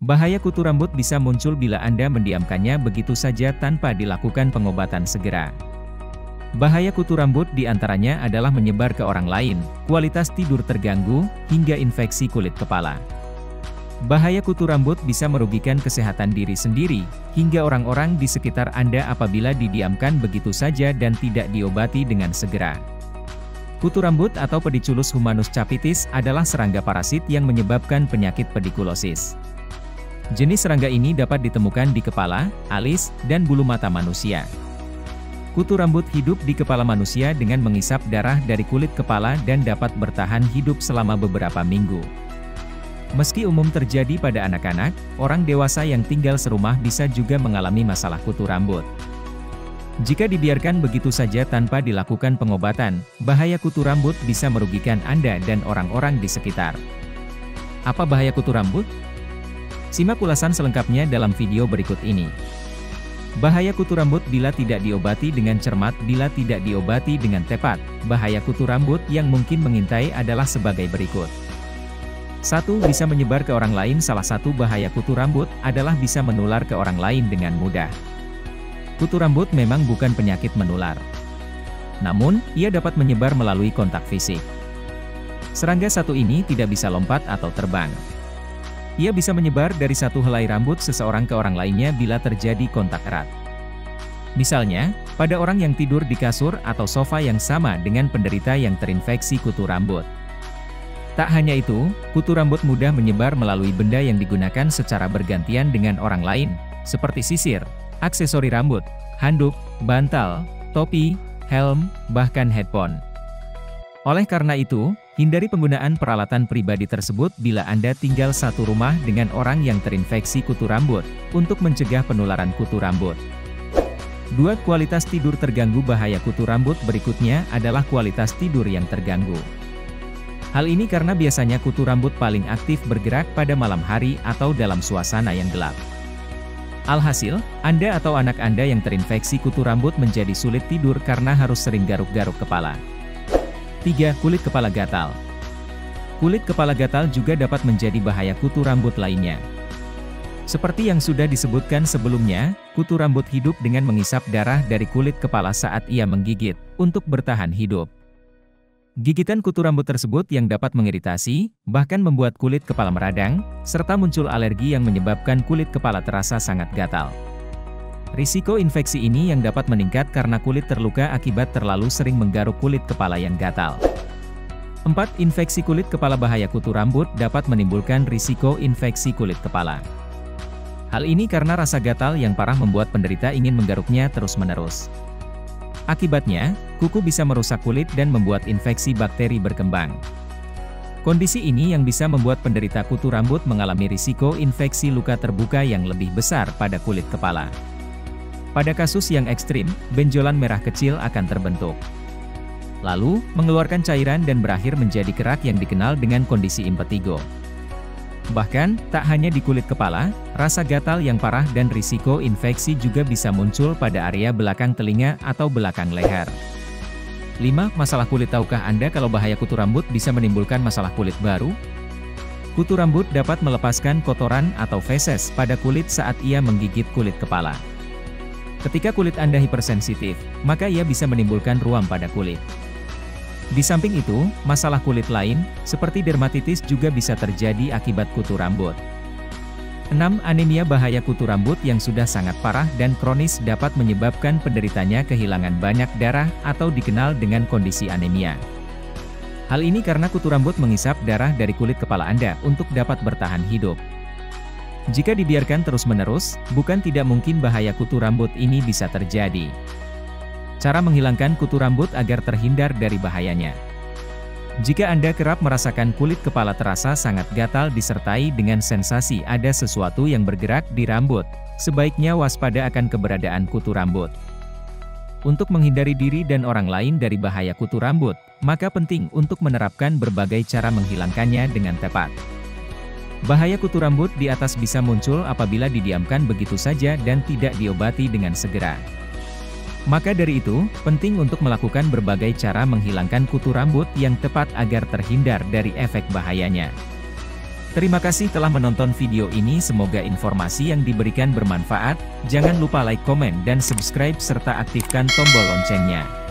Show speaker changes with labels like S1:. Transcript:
S1: Bahaya kutu rambut bisa muncul bila Anda mendiamkannya begitu saja tanpa dilakukan pengobatan segera. Bahaya kutu rambut diantaranya adalah menyebar ke orang lain, kualitas tidur terganggu, hingga infeksi kulit kepala. Bahaya kutu rambut bisa merugikan kesehatan diri sendiri, hingga orang-orang di sekitar Anda apabila didiamkan begitu saja dan tidak diobati dengan segera. Kutu rambut atau Pediculus humanus capitis adalah serangga parasit yang menyebabkan penyakit pedikulosis. Jenis serangga ini dapat ditemukan di kepala, alis, dan bulu mata manusia. Kutu rambut hidup di kepala manusia dengan mengisap darah dari kulit kepala dan dapat bertahan hidup selama beberapa minggu. Meski umum terjadi pada anak-anak, orang dewasa yang tinggal serumah bisa juga mengalami masalah kutu rambut. Jika dibiarkan begitu saja tanpa dilakukan pengobatan, bahaya kutu rambut bisa merugikan Anda dan orang-orang di sekitar. Apa bahaya kutu rambut? Simak ulasan selengkapnya dalam video berikut ini. Bahaya kutu rambut bila tidak diobati dengan cermat. Bila tidak diobati dengan tepat, bahaya kutu rambut yang mungkin mengintai adalah sebagai berikut. 1. Bisa menyebar ke orang lain. Salah satu bahaya kutu rambut adalah bisa menular ke orang lain dengan mudah. Kutu rambut memang bukan penyakit menular. Namun, ia dapat menyebar melalui kontak fisik. Serangga satu ini tidak bisa lompat atau terbang. Ia bisa menyebar dari satu helai rambut seseorang ke orang lainnya bila terjadi kontak erat. Misalnya, pada orang yang tidur di kasur atau sofa yang sama dengan penderita yang terinfeksi kutu rambut. Tak hanya itu, kutu rambut mudah menyebar melalui benda yang digunakan secara bergantian dengan orang lain, seperti sisir, aksesori rambut, handuk, bantal, topi, helm, bahkan headphone. Oleh karena itu, hindari penggunaan peralatan pribadi tersebut bila Anda tinggal satu rumah dengan orang yang terinfeksi kutu rambut, untuk mencegah penularan kutu rambut. 2. Kualitas tidur terganggu. Bahaya kutu rambut berikutnya adalah kualitas tidur yang terganggu. Hal ini karena biasanya kutu rambut paling aktif bergerak pada malam hari atau dalam suasana yang gelap. Alhasil, Anda atau anak Anda yang terinfeksi kutu rambut menjadi sulit tidur karena harus sering garuk-garuk kepala. 3. Kulit kepala gatal. Kulit kepala gatal juga dapat menjadi bahaya kutu rambut lainnya. Seperti yang sudah disebutkan sebelumnya, kutu rambut hidup dengan mengisap darah dari kulit kepala saat ia menggigit, untuk bertahan hidup. Gigitan kutu rambut tersebut yang dapat mengiritasi, bahkan membuat kulit kepala meradang, serta muncul alergi yang menyebabkan kulit kepala terasa sangat gatal. Risiko infeksi ini yang dapat meningkat karena kulit terluka akibat terlalu sering menggaruk kulit kepala yang gatal. 4. Infeksi kulit kepala. Bahaya kutu rambut dapat menimbulkan risiko infeksi kulit kepala. Hal ini karena rasa gatal yang parah membuat penderita ingin menggaruknya terus-menerus. Akibatnya, kuku bisa merusak kulit dan membuat infeksi bakteri berkembang. Kondisi ini yang bisa membuat penderita kutu rambut mengalami risiko infeksi luka terbuka yang lebih besar pada kulit kepala. Pada kasus yang ekstrim, benjolan merah kecil akan terbentuk. Lalu, mengeluarkan cairan dan berakhir menjadi kerak yang dikenal dengan kondisi impetigo. Bahkan, tak hanya di kulit kepala, rasa gatal yang parah dan risiko infeksi juga bisa muncul pada area belakang telinga atau belakang leher. 5. Masalah kulit. Tahukah Anda kalau bahaya kutu rambut bisa menimbulkan masalah kulit baru? Kutu rambut dapat melepaskan kotoran atau feses pada kulit saat ia menggigit kulit kepala. Ketika kulit Anda hipersensitif, maka ia bisa menimbulkan ruam pada kulit. Di samping itu, masalah kulit lain, seperti dermatitis juga bisa terjadi akibat kutu rambut. 6. Anemia. Bahaya kutu rambut yang sudah sangat parah dan kronis dapat menyebabkan penderitanya kehilangan banyak darah atau dikenal dengan kondisi anemia. Hal ini karena kutu rambut mengisap darah dari kulit kepala Anda untuk dapat bertahan hidup. Jika dibiarkan terus-menerus, bukan tidak mungkin bahaya kutu rambut ini bisa terjadi. Cara menghilangkan kutu rambut agar terhindar dari bahayanya. Jika Anda kerap merasakan kulit kepala terasa sangat gatal disertai dengan sensasi ada sesuatu yang bergerak di rambut, sebaiknya waspada akan keberadaan kutu rambut. Untuk menghindari diri dan orang lain dari bahaya kutu rambut, maka penting untuk menerapkan berbagai cara menghilangkannya dengan tepat. Bahaya kutu rambut di atas bisa muncul apabila didiamkan begitu saja dan tidak diobati dengan segera. Maka dari itu, penting untuk melakukan berbagai cara menghilangkan kutu rambut yang tepat agar terhindar dari efek bahayanya. Terima kasih telah menonton video ini, semoga informasi yang diberikan bermanfaat. Jangan lupa like, komen, dan subscribe serta aktifkan tombol loncengnya.